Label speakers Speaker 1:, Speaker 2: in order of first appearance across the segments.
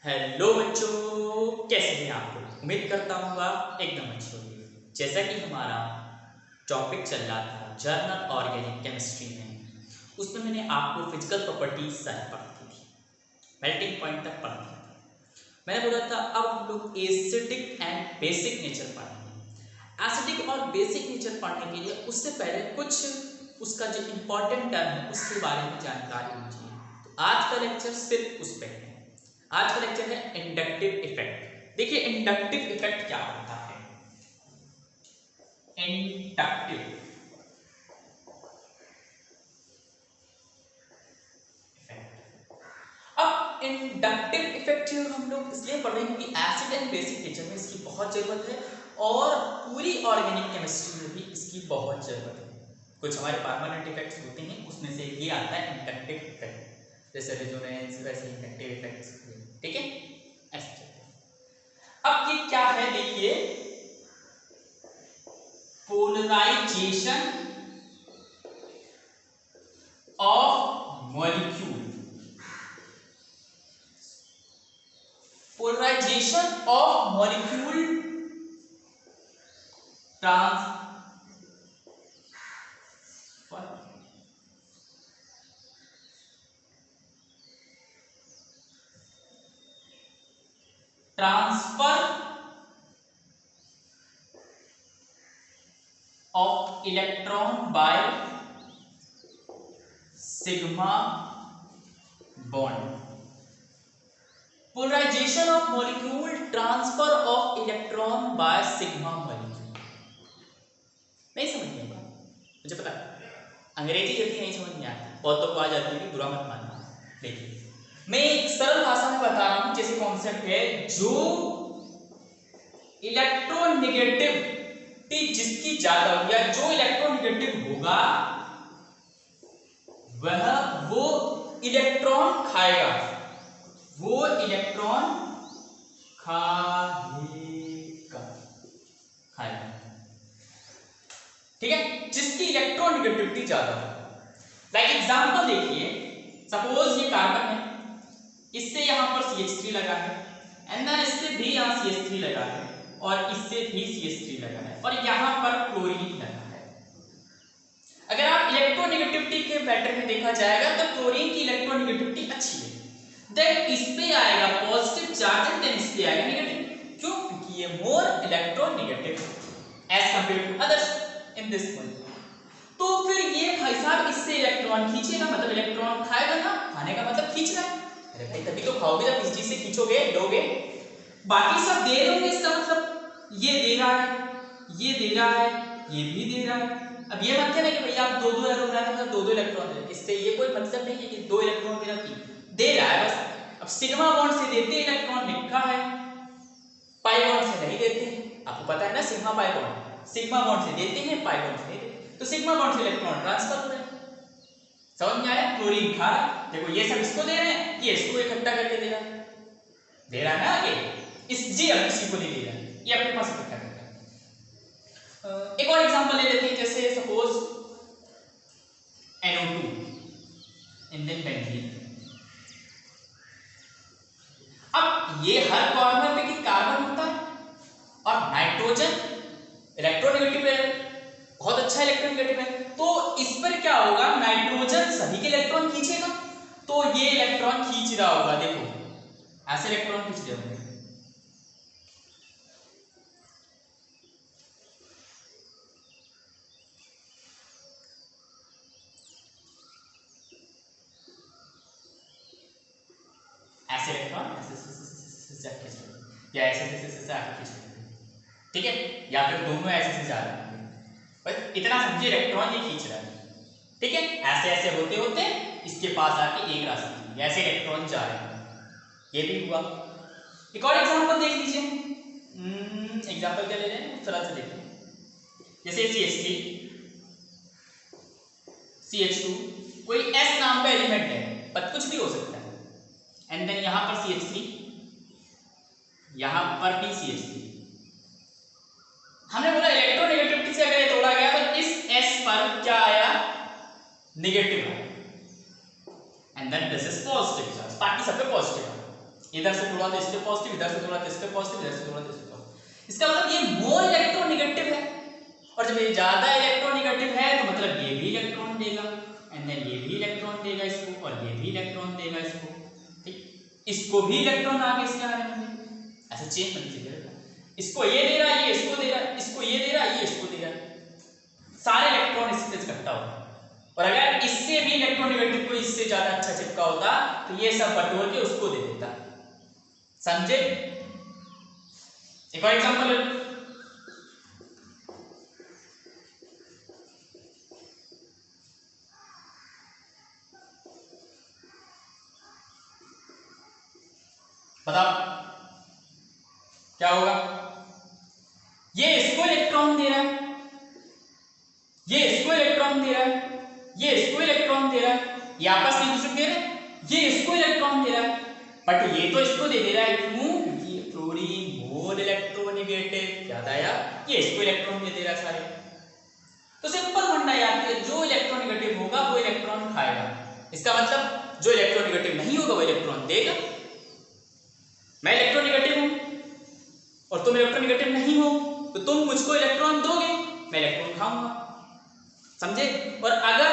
Speaker 1: Hello बच्चों, कैसे हैं आप लोग। उम्मीद करता हूँ आप एकदम अच्छे होंगे। जैसा कि हमारा टॉपिक चल रहा था जर्नल ऑर्गेनिक केमिस्ट्री में, उसमें मैंने आपको फिजिकल प्रॉपर्टीज सारी पढ़ी थी, मेल्टिंग पॉइंट तक पढ़ा था। मैंने बोला था अब हम लोग एसिडिक एंड बेसिक नेचर पढ़ेंगे। एसिडिक और बेसिक नेचर पढ़ने के लिए उससे पहले कुछ उसका जो इम्पोर्टेंट टर्म है उसके बारे में जानकारी होनी चाहिए। तो आज का लेक्चर सिर्फ उस पर है। आज का लेक्चर है इंडक्टिव इफेक्ट। देखिए इंडक्टिव इफेक्ट क्या होता है। इंडक्टिव इफेक्ट, अब इंडक्टिव इफेक्ट हम लोग इसलिए पढ़ रहे हैं क्योंकि एसिड एंड बेसिक नेचर में इसकी बहुत जरूरत है और पूरी ऑर्गेनिक केमिस्ट्री में भी इसकी बहुत जरूरत है। कुछ हमारे परमानेंट इफेक्ट्स होते हैं, उसमें से ये आता है इंडक्टिव इफेक्ट, जैसे रेजोनेंस, वैसे इंडक्टिव इफेक्ट्स। ठीक है, ऐसे अब ये क्या है, देखिए polarization of molecule. Polarization of molecule transfer of electron by sigma bond. Polarization of molecule, transfer of electron by sigma molecule. नहीं समझ में आया, मुझे पता है अंग्रेजी जल्दी नहीं समझ में आता, बहुतों को आ जाती है, बुरा मत मानना। देखिए मैं एक सरल भाषा में बता रहा हूं, जैसे कॉन्सेप्ट है जो इलेक्ट्रोनेगेटिव जिसकी ज्यादा हो या जो इलेक्ट्रोनेगेटिव होगा वह वो इलेक्ट्रॉन खाएगा, वो इलेक्ट्रॉन खाएगा। ठीक है, जिसकी इलेक्ट्रोनेगेटिविटी ज्यादा हो। लाइक एग्जांपल देखिए, सपोज ये कार्बन है, इससे यहां पर CH3 लगा है, एंड देन इससे भी यहां CH3 लगा है, और इससे भी CH3 लगा है, और यहां पर क्लोरीन लगा है। अगर आप इलेक्ट्रोनेगेटिविटी के पैटर्न में देखा जाएगा तो क्लोरीन की इलेक्ट्रोनेगेटिविटी अच्छी है, देन इस पे आएगा पॉजिटिव चार्ज एंड देन इस पे आएगा नेगेटिव। क्यों? क्योंकि ये more electronegative as compared to others in this point. तो फिर ये भाई साहब इससे इलेक्ट्रॉन खींचेगा, मतलब इलेक्ट्रॉन खाएगा ना, खाने का मतलब खींच रहा है। अरे भाई तभी तो खाओगे जब इस चीज से खींचोगे, लोगे। बाकी सब दे दोगे, इसका मतलब ये दे रहा है, ये दे रहा है, ये भी दे रहा है। अब ये मतलब है कि भैया आप दो एरो बनाए मतलब दो इलेक्ट्रॉन दे, इससे ये कोई मतलब नहीं है कि दो इलेक्ट्रॉन देना दे रहा है बस। अब सिग्मा बॉन्ड से देते इलेक्ट्रॉन लिखा है, पाई बॉन्ड से नहीं देते। आपको पता है ना sigma pi bond, sigma bond से देते हैं, पाई बॉन्ड से नहीं देते। तो सिग्मा बॉन्ड से इलेक्ट्रॉन ट्रांसफर हो रहे हैं। समझ में आया? क्लोरीन खा रहा, देखो ये सब इसको दे रहे हैं, ये इसको इकट्ठा करके दे रहा है ना आगे, इस जी अब किसी को नहीं दे रहा है, ये अपने पास इकट्ठा कर रहा है। एक और एग्जांपल ले लेते हैं, जैसे suppose NO2 and then benzene. अब ये हर कॉर्नर पे की कार्बन होता है और नाइट्रोजन इलेक्ट्रोनेगेटिव है, बहुत अच्छा इलेक्ट्रोनेगेटिव है। तो इस पर क्या होगा, नाइट्रोजन सभी के इलेक्ट्रॉन खींचेगा, तो ये इलेक्ट्रॉन खींच रहा होगा, देखो ऐसे इलेक्ट्रॉन खींच रहे होंगे। ऐसे इलेक्ट्रॉन या ऐसे आगे खींच रहे हैं, ठीक है, या फिर दोनों ऐसे से जा रहे हैं, बस इतना समझिए इलेक्ट्रॉन ये खींच रहा है। ठीक है, ऐसे ऐसे होते होते इसके पास आके एक रास्ते ऐसे इलेक्ट्रॉन जा रहे हैं, ये भी हुआ। एक और एग्जांपल देख लीजिए, एग्जांपल क्या ले रहे हैं उस तरह से देखते हैं, जैसे CH3 CH2, कोई S नाम का एलिमेंट है, पर कुछ भी हो सकता है, एंड देन यहां पर CH3, यहां पर भी CH3। हमने बोला इलेक्ट्रोनेगेटिविटी से अगर ये तोड़ा गया तो इस S पर क्या आया, नेगेटिव आया, and then this is positive charge, बाकी सब पे पॉजिटिव आया। इधर से थोड़ा तो इसके पॉजिटिव, इधर से थोड़ा तो इसके पॉजिटिव, इधर से थोड़ा तो इसके पॉजिटिव। इसका मतलब ये मोर इलेक्ट्रोनेगेटिव है, और जब ये ज्यादा इलेक्ट्रोनेगेटिव है तो मतलब ये भी इलेक्ट्रॉन देगा, एंड देन ये भी इलेक्ट्रॉन देगा इसको, और ये भी इलेक्ट्रॉन देगा इसको, ठीक। इसको भी इलेक्ट्रॉन आगे इसके आने होंगे, ऐसे चेन बनती है। इसको ये दे रहा है, ये इसको दे रहा है, इसको ये दे रहा है, ये इसको दे रहा है, सारे इलेक्ट्रॉन इससे इकट्ठा होगा। और अगर इससे भी इलेक्ट्रोनेगेटिव को इससे ज्यादा अच्छा चिपका होता तो ये सब बटोर के उसको दे देता। समझे? एक और एग्जांपल, बताओ क्या होगा? ये इसको इलेक्ट्रॉन दे रहा है, ये इसको इलेक्ट्रॉन दे रहा है, ये इसको इलेक्ट्रॉन दे रहा है, ये आपस में दूसरे दे रहे हैं, ये इसको इलेक्ट्रॉन दे रहा है, बट ये तो इसको दे रहा है, क्यों? क्योंकि फ्लोरीन मोर इलेक्ट्रोनेगेटिव, याद आया? ये इसको इलेक्ट्रॉन दे रहा है सारे। तो सिंपल फंडा याद है, जो इलेक्ट्रोनेगेटिव होगा वो इलेक्ट्रॉन खाएगा। इसका मतलब जो इलेक्ट्रोनेगेटिव नहीं होगा वो इलेक्ट्रॉन देगा। मैं इलेक्ट्रोनेगेटिव हूं और तुम इलेक्ट्रोनेगेटिव नहीं हो, तो तुम मुझको इलेक्ट्रॉन दोगे, मैं इलेक्ट्रॉन खाऊंगा। समझे? और अगर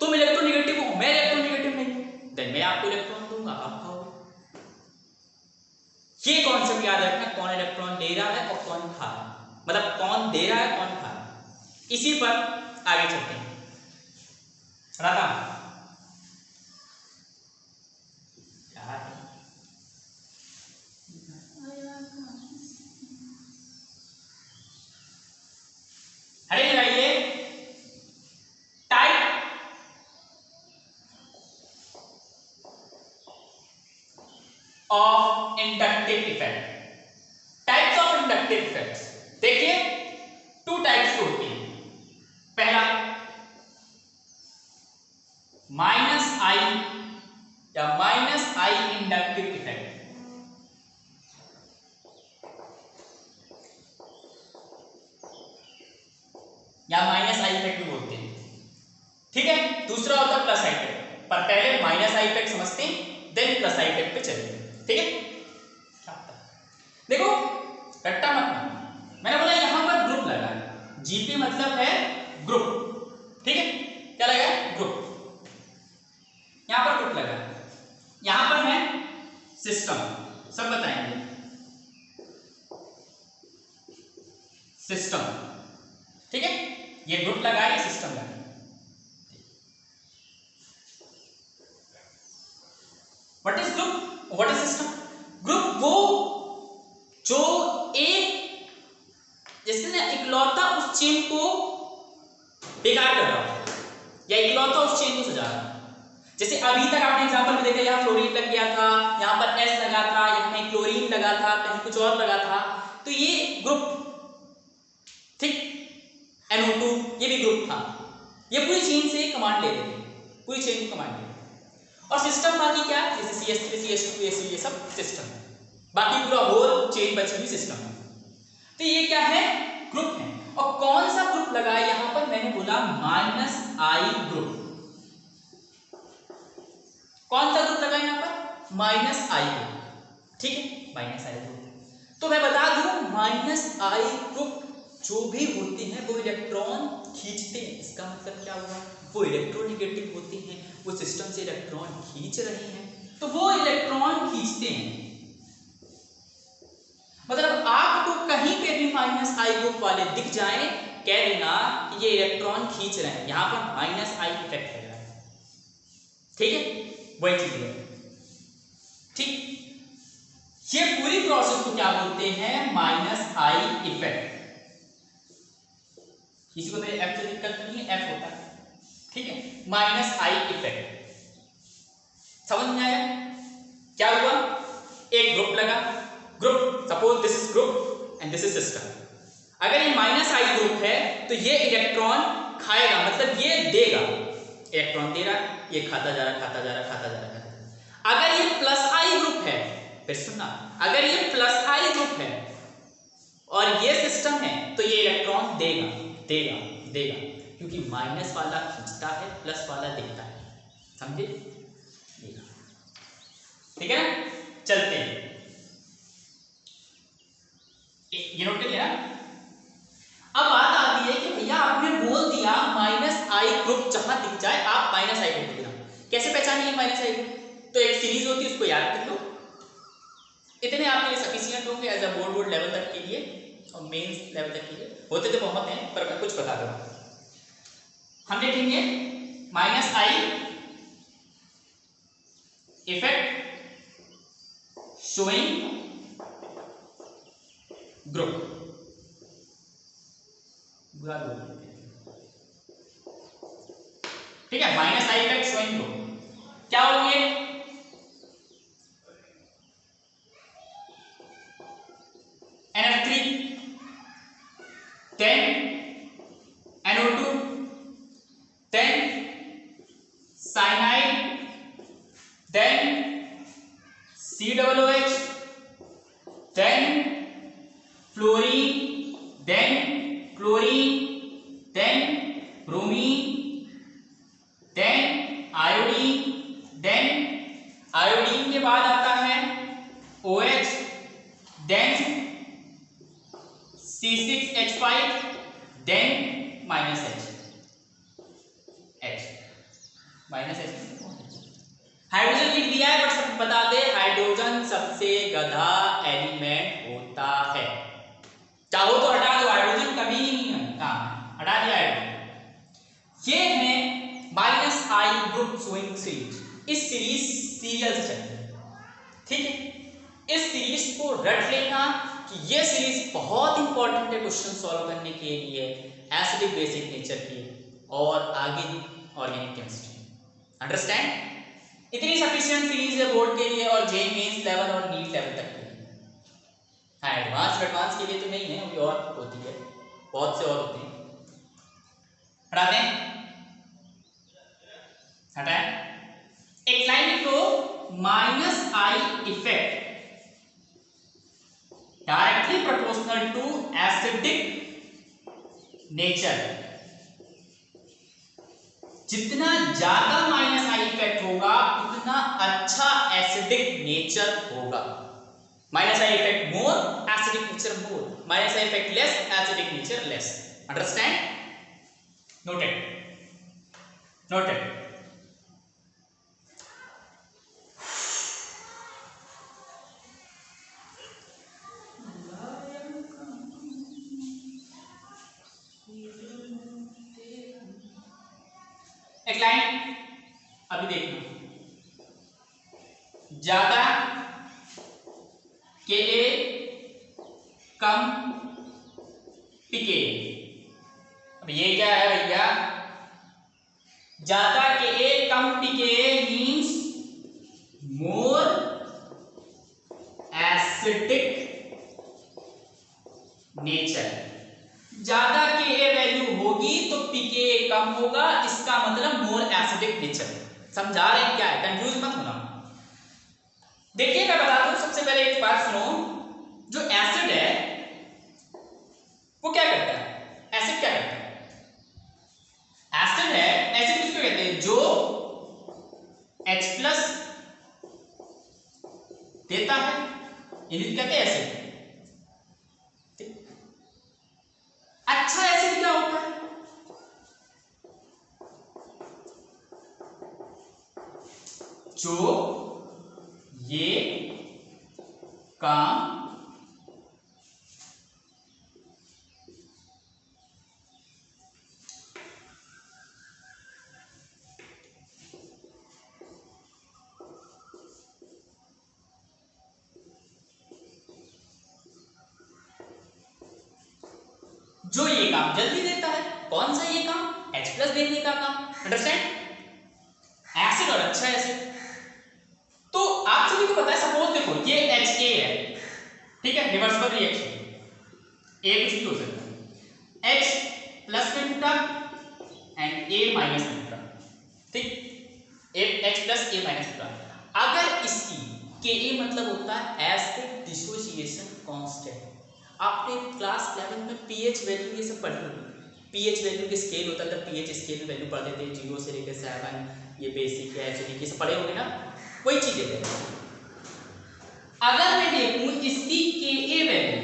Speaker 1: तुम इलेक्ट्रोनेगेटिव हो, मैं इलेक्ट्रोनेगेटिव नहीं हूं, देन मैं आपको इलेक्ट्रॉन दूंगा, आप खाओगे। ये कॉन्सेप्ट याद रखना, कौन इलेक्ट्रॉन ले रहा है और कौन खा रहा है, मतलब कौन दे रहा है कौन खा रहा है। इसी पर आगे चलते हैं। राधा अरे लगाइए type of inductive effect. Types of inductive effects देखिए, टू टाइप्स की होती है। पहला माइनस आई या माइनस आई इंडक्टिव इफेक्ट, या माइनस आई इफेक्ट भी बोलते हैं, ठीक है। दूसरा होता है प्लस आई इफेक्ट, पर पहले माइनस आई इफेक्ट समझते हैं, देन प्लस आई इफेक्ट पे चलेंगे, ठीक है। देखो रट्टा मत, मैंने बोला यहां पर ग्रुप लगा है, जीपी मतलब है ग्रुप, ठीक है। क्या लगा है? ग्रुप। यहां पर ग्रुप लगा है, यहां पर है सिस्टम, सब बताएंगे सिस्टम, ठीक है। ये ग्रुप लगा है, सिस्टम लगा है। What is group, what is system? Group वो जो एक जैसे ना इकलौता उस चेन को बेकार कर रहा हो, या इकलौता उस चेन को सजा रहा हो। जैसे अभी तक आपने एग्जांपल में देखा, यहाँ फ्लोरीन लग गया था, यहाँ पर एस लगा था, यहाँ कहीं क्लोरीन लगा था, कहीं कुछ और लगा था, तो ये ग्रुप, ठीक। NO2 ये भी ग्रुप था, ये पूरी चेन से कमांड ले रहे थे, पूरी चेन की कमांड ले रहे थे। और सिस्टम बाकी क्या है, जैसे CH3 CH2 AC ये सब सिस्टम है, बाकी पूरा होल चेन बची हुई सिस्टम है। तो ये क्या है? ग्रुप है। और कौन सा ग्रुप लगा है यहां पर? मैंने बोला माइनस आई ग्रुप। कौन सा ग्रुप लगा है यहां पर? माइनस आई ग्रुप, ठीक है, माइनस आई ग्रुप। तो मैं बता दूं, माइनस आई ग्रुप जो भी होते हैं वो इलेक्ट्रॉन खींचते हैं। इसका मतलब क्या हुआ? वो इलेक्ट्रोनेगेटिव होते हैं, वो सिस्टम से इलेक्ट्रॉन खींच रहे हैं, तो वो इलेक्ट्रॉन खींचते हैं। मतलब आपको कहीं पे भी माइनस आई ग्रुप वाले दिख जाए, कह देना कि ये इलेक्ट्रॉन खींच रहे हैं, यहां पर माइनस आई इफेक्ट है, ठीक है, वही चीज है, ठीक। ये पूरी प्रोसेस को क्या बोलते हैं? Minus I effect. किसी को मेरे एफ से दिक्कत नहीं है, एफ होता है, ठीक है, माइनस आई इफेक्ट। समझ में आया क्या हुआ? एक ग्रुप लगा, group, suppose this is group and this is system. अगर ये माइनस आई ग्रुप है तो ये इलेक्ट्रॉन खाएगा, मतलब ये देगा, इलेक्ट्रॉन दे रहा है, ये खाता जा रहा, खाता जा रहा, खाता जा रहा। अगर ये प्लस आई ग्रुप है, फिर सुनना, अगर ये प्लस आई ग्रुप है और ये सिस्टम है, तो ये इलेक्ट्रॉन देगा देगा देगा, क्योंकि माइनस वाला खींचता है, प्लस वाला देता है, समझे? देगा, ठीक है ना। चलते हैं, ये नोट कर लिया ना। अब बात आती है कि भैया आपने बोल दिया माइनस आई ग्रुप जहां दिख जाए आप माइनस आई ग्रुप देना, कैसे पहचानिए माइनस आई ग्रुप? तो एक सीरीज होती है उसको याद कर लो, इतने आपके लिए सफिशिएंट होंगे एज अ बोर्ड लेवल तक के लिए और मेंस लेवल तक के लिए, होते तो बहुत हैं पर मैं कुछ बता दूं। हम देखेंगे minus I effect showing group, ठीक है, minus I effect showing group क्या होंगे? NF3 then NO2 then cyanide then COOH then fluorine then chlorine then bromine then iodine then iodine के बाद आता है OH then C6H5 then minus H minus H hydrogen लिख दिया है, but सब बता दे हाइड्रोजन सबसे गधा एलिमेंट होता है, चाहो तो हटा दो, हाइड्रोजन कभी नहीं है, हटा दिया हाइड्रोजन। ये है माइनस आई ग्रुप शोइंग सीरीज, इस सीरीज सीरियल से चलती है, ठीक है। इस सीरीज को रट लेना कि ये सीरीज बहुत इंपॉर्टेंट है क्वेश्चन सॉल्व करने के लिए एसिडिक बेसिक नेचर की और आगे ऑर्गेनिक केमिस्ट्री, अंडरस्टैंड? इतनी सफिशिएंट सीरीज है बोर्ड के लिए और जेईई मेंस लेवल और नीट लेवल तक के लिए। हाँ, एडवांस के लिए तो नहीं है, अभी और होती है, बहुत से और होते हैं। हटा दें, हटाएं। एक लाइन लिख लो, minus I effect directly proportional to acidic nature, जितना ज्यादा माइनस आई इफेक्ट होगा उतना अच्छा एसिडिक नेचर होगा। Minus I effect more, acidic nature more, minus I effect less, acidic nature less, understand? Noted, noted. एक line अभी देखना, ज्यादा के ए कम पीके। अब ये क्या है भैया? ज्यादा के ए कम पीके मींस मोर एसिडिक नेचर। ज्यादा के ए वैल्यू होगी तो पीके कम होगा, इसका मतलब मोर एसिडिक नेचर। समझा रहे हैं क्या है? कंफ्यूज मत होना। देखिए मैं बता दूं, सबसे पहले एक बात सुनो, जो एसिड है वो क्या करता है? एसिड क्या करता है? एसिड है, एसिड किसको कहते हैं? जो H+ देता है, इन्हें कहते हैं एसिड। अच्छा एसिड क्या होता है? जो ये काम जो ये काम जल्दी देता है। कौन सा ये काम? H+ देने का काम, अंडरस्टैंड? एसिड और अच्छा एसिड। तो आप सभी को पता है, सपोज देखो ये HA है, ठीक है, रिवर्सिबल रिएक्शन, A कुछ भी हो सकता है, H+ में टूटा एंड A- में टूटा, ठीक, H+ A- टूटा। अगर इसकी Ka मतलब होता है एसिड डिसोसिएशन कांस्टेंट। आपने क्लास 11 में pH वैल्यू ये सब पढ़ी होगी, pH वैल्यू के स्केल होता था, pH स्केल वैल्यू पढ़ते थे 0 से लेकर 7, ये बेसिक है, एसिडिक, ये सब पढ़े होंगे ना, वही चीजें है। अगर मैं देखूं इसकी Ka वैल्यू,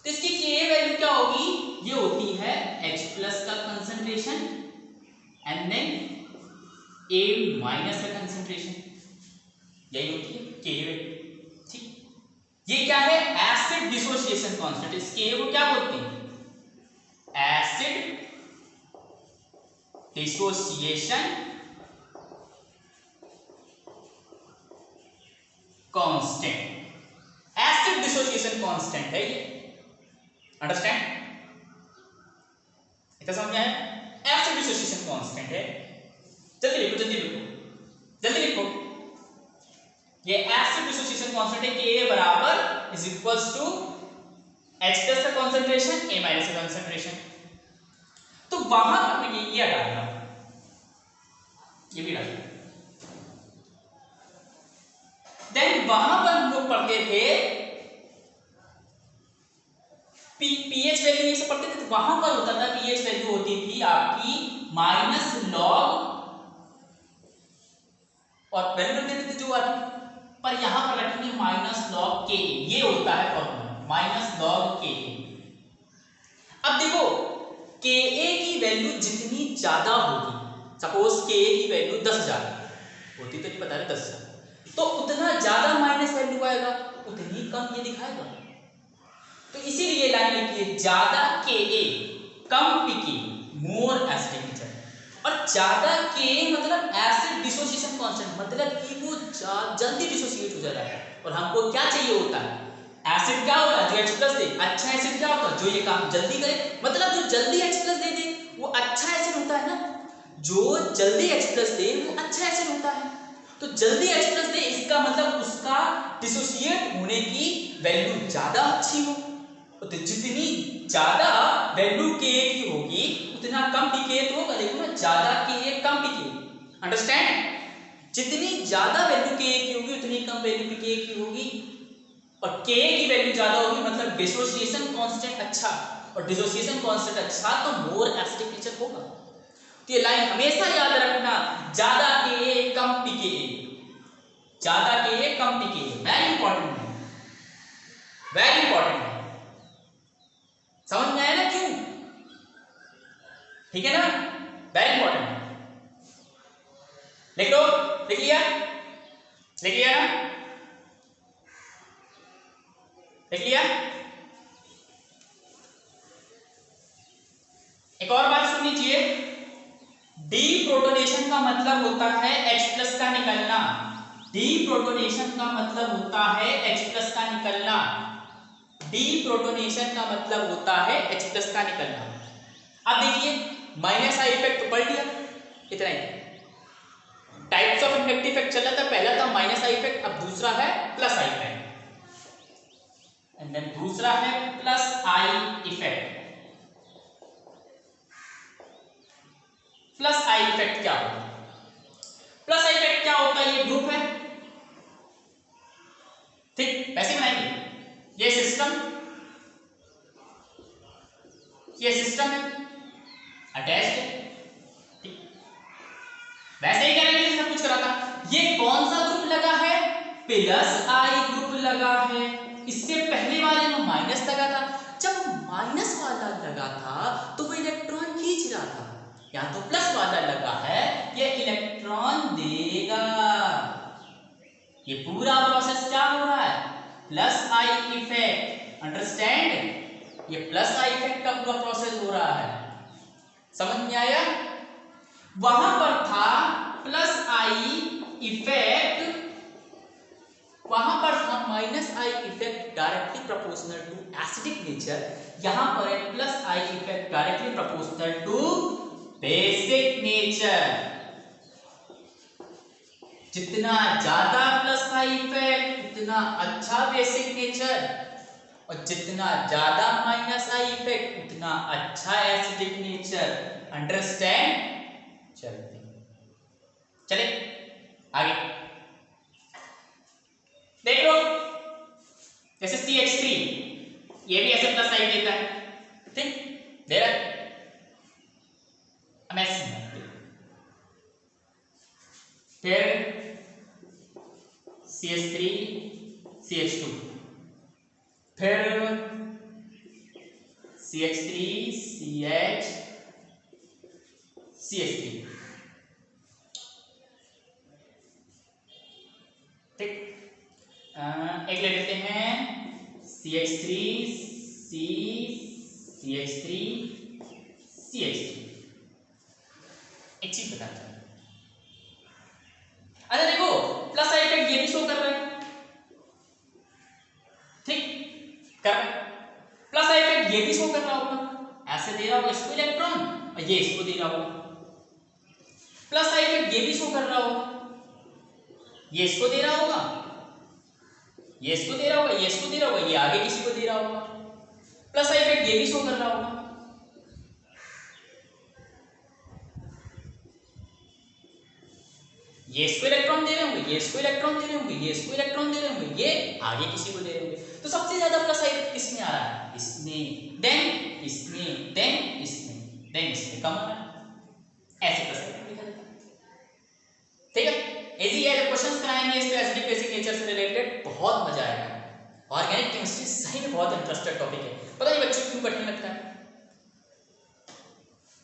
Speaker 1: तो इसकी Ka वैल्यू क्या होगी, ये होती है H+ का कंसंट्रेशन एंड देन A- का कंसंट्रेशन, यही होती है Ka वैल्यू। ठीक, ये क्या है, एसिड डिसोसिएशन कांस्टेंट। इस Ka को क्या बोलते हैं, acid dissociation constant, acid dissociation constant है ये, अंडरस्टैंड, इतना समझ में आया, एसिड डिसोसिएशन कांस्टेंट है। जल्दी लिखो, जल्दी लिखो, जल्दी लिखो, ये एसिड डिसोसिएशन कांस्टेंट है, Ka बराबर इज इक्वल्स टू H+ का कंसंट्रेशन, A- का कंसंट्रेशन। तो वहां पर ये डालना, ये भी डालना। देन वहां पर हम लोग पढ़ते थे पीएच वैल्यू, ये सब पढ़ते थे, तो वहां पर होता था पीएच वैल्यू होती थी आपकी -log, और वैल्यू रख देते थे जो आती, पर यहां पर रखेंगे -log Ka, ये होता है फॉर्मूला -log Ka। अब देखो Ka की वैल्यू जितनी ज्यादा होगी, सपोज Ka की वैल्यू 10,000 होती, तो ये बता रहे 10,000, तो उतना ज्यादा माइनस वैल्यू आएगा, उतनी कम ये दिखाएगा। तो इसीलिए लाइन लिखिए, ज्यादा Ka कम Pk मोर एसिडिक नेचर, और ज्यादा Ka मतलब एसिड डिसोसिएशन कांस्टेंट, मतलब कि वो जल्दी डिसोसिएट हो जा रहा है, और हमको क्या चाहिए होता है, एसिड क्या होता है, जो H+ दे, अच्छा एसिड क्या होता है, जो ये काम जल्दी करे, मतलब जो जल्दी H+ दे दे वो अच्छा एसिड होता है ना, जो जल्दी H+ दे वो अच्छा एसिड होता है। तो जल्दी H+ दे, इसका मतलब उसका डिसोसिएट होने की वैल्यू ज्यादा अच्छी हो, तो जितनी ज्यादा वैल्यू Ka की होगी उतना कम Pk तो होगा, देखो ना, ज्यादा Ka कम Pk, अंडरस्टैंड, जितनी ज्यादा वैल्यू Ka की होगी उतनी कम वैल्यू Pk की होगी, और Ka की वैल्यू ज्यादा होगी मतलब डिसोसिएशन कांस्टेंट अच्छा, और डिसोसिएशन कांस्टेंट अच्छा तो मोर एसिडिक नेचर होगा। तो ये लाइन हमेशा याद रखना, ज्यादा Ka कम Pka, ज्यादा Ka कम Pka, वेरी इंपॉर्टेंट है, वेरी इंपॉर्टेंट है, समझ में आया ना क्यों, ठीक है ना, वेरी इंपॉर्टेंट है। लिख लो, लिख लिया, लिख लिया ना, लिख लिया। एक और बात सुन लीजिए, डीप्रोटोनेशन का मतलब होता है H+ का निकलना, डीप्रोटोनेशन का मतलब होता है H+ का निकलना, डीप्रोटोनेशन का मतलब होता है H+ का निकलना। अब देखिए, -I इफेक्ट तो पढ़ लिया, इतना ही, टाइप्स ऑफ इफेक्ट चल रहा था, पहला था -I इफेक्ट, अब दूसरा है +I इफेक्ट, एंड देन दूसरा है +I इफेक्ट। +I इफेक्ट क्या होता है, +I इफेक्ट क्या होता है, ये ग्रुप है, ठीक, वैसे बनाएंगे, ये सिस्टम है अटैच्ड, ठीक, वैसे ही करेंगे जैसे सब कुछ करा था। ये कौन सा ग्रुप लगा है, +I ग्रुप लगा है, इससे पहले वाले में माइनस लगा था, जब माइनस वाला लगा था तो वो इलेक्ट्रॉन खींच रहा था, यहाँ तो प्लस वाला लगा है, ये इलेक्ट्रॉन देगा, ये पूरा प्रोसेस क्या हो रहा है, +I इफेक्ट, अंडरस्टैंड, ये +I इफेक्ट का पूरा प्रोसेस हो रहा है, समझ में आया। वहां पर था +I इफेक्ट, वहां पर था -I effect directly proportional to acidic nature, यहां पर है +I effect directly proportional to basic nature. जितना ज्यादा +I इफेक्ट उतना अच्छा बेसिक नेचर, और जितना ज्यादा -I इफेक्ट उतना अच्छा एसिडिक नेचर, अंडरस्टैंड। चले आगे देख लो, जैसे CH3, ये भी ऐसे +I देता है, ठीक, दे रहा है, फिर CH3 CH2, फिर CH3 CH CH3, ठीक। एक ले लेते हैं CH3 C CH3 CH3। एक चीज बताता हूं, अच्छा देखो प्लस साइन इफेक्ट ये भी शो कर रहा है, ठीक कर रहा है, प्लस साइन इफेक्ट ये भी शो कर रहा होगा, ऐसे दे रहा होगा इसको इलेक्ट्रॉन और ये इसको दे रहा होगा, प्लस साइन इफेक्ट ये भी शो कर रहा होगा, ये इसको दे रहा होगा, ये इसको दे रहा होगा, ये इसको दे रहा होगा, ये आगे किसी को दे रहा होगा, प्लस साइन इफेक्ट ये भी शो कर रहा होगा, ये इसको इलेक्ट्रॉन दे रहे होंगे, ये इसको इलेक्ट्रॉन दे रहे होंगे, ये इसको इलेक्ट्रॉन दे रहे होंगे, ये आगे किसी को दे रहे होंगे। तो सबसे ज्यादा प्लस साइन किसमें आ रहा है? इसमें, देन इसमें, देन इसमें, देन इसमें कम आ रहा है। ऐसे प्लस साइन लिखा जाता है, ठीक है। इजी है, जब क्वेश्चंस कराएंगे इस पे एसिडिक बेसिक नेचर से रिलेटेड बहुत मजा आएगा। ऑर्गेनिक केमिस्ट्री सही में बहुत इंटरेस्टेड टॉपिक है, पता नहीं बच्चों को क्यों कठिन लगता है।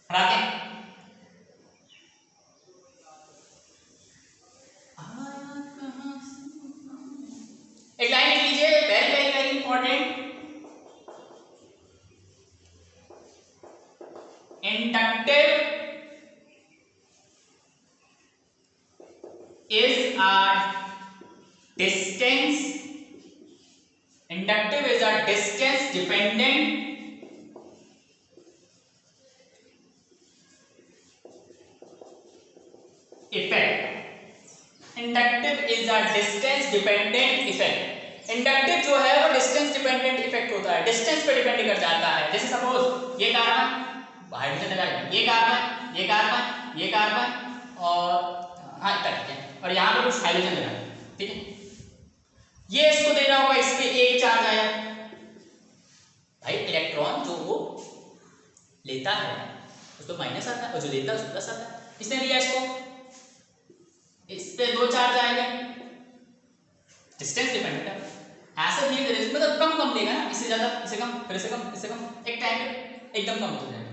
Speaker 1: राकेश एक लाइन लिख लीजिए, very very very important, inductive is a distance, inductive is a distance dependent effect, inductive is a distance dependent effect. Inductive जो है वो डिस्टेंस डिपेंडेंट इफेक्ट होता है, डिस्टेंस पे डिपेंड कर जाता है। जैसे सपोज ये कार्बन हाइड्रोजन लगाया, ये कार्बन, ये कार्बन, ये कार्बन और हाँ ठीक है, और यहाँ पे कुछ हाइड्रोजन लगा, ठीक है। ये इसको दे रहा होगा, इस पे एक चार्ज आया, भाई इलेक्ट्रॉन जो वो लेता है उसको माइनस आता है और जो देता है उसको प्लस आता है। इसने लिया इसको, इस पे दो चार्ज आएंगे, डिस्टेंस डिपेंडेंट है, ऐसे धीरे धीरे मतलब कम कम लेगा ना, इससे ज्यादा, इससे कम, फिर इससे कम, इससे कम, एक टाइम पे एकदम कम हो जाएगा।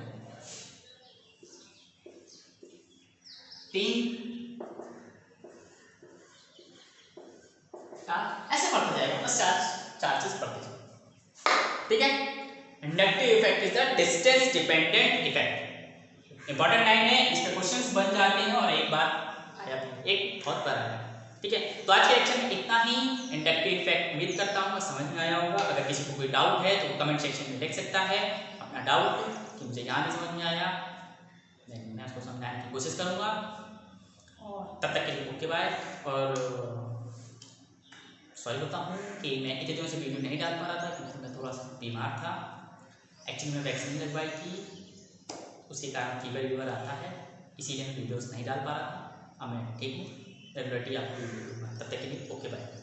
Speaker 1: 3 ऐसे बढ़ता जाएगा, बस चार्जेस बढ़ते जाएंगे, ठीक है। Inductive effect is the distance dependent effect. Important line है, इस पे क्वेश्चंस बन जाते हैं और एक बार एक बहुत बार आया, ठीक है। तो आज के लेक्चर में इतना ही। इंडक्टिव इफेक्ट उम्मीद करता हूँ समझ में आया होगा। अगर किसी को कोई डाउट है तो वो कमेंट सेक्शन में लिख सकता है अपना डाउट कि मुझे यहाँ नहीं समझ में आया, मैं उसको समझाने की कोशिश करूँगा। और तब तक के लिए ओके बाय। और सॉरी होता हूँ कि मैं इतने दिनों से वीडियो नहीं डाल पा रहा था क्योंकि मैं थोड़ा सा बीमार था। एक्चुअली मैं वैक्सीन लगवाई थी, उसके कारण फीवर आता है, इसीलिए मैं वीडियोस नहीं डाल पा रहा था। अब मैं ठीक हूँ, रेगुलरली आपको वीडियो दूंगा। तब तक के लिए ओके बाय।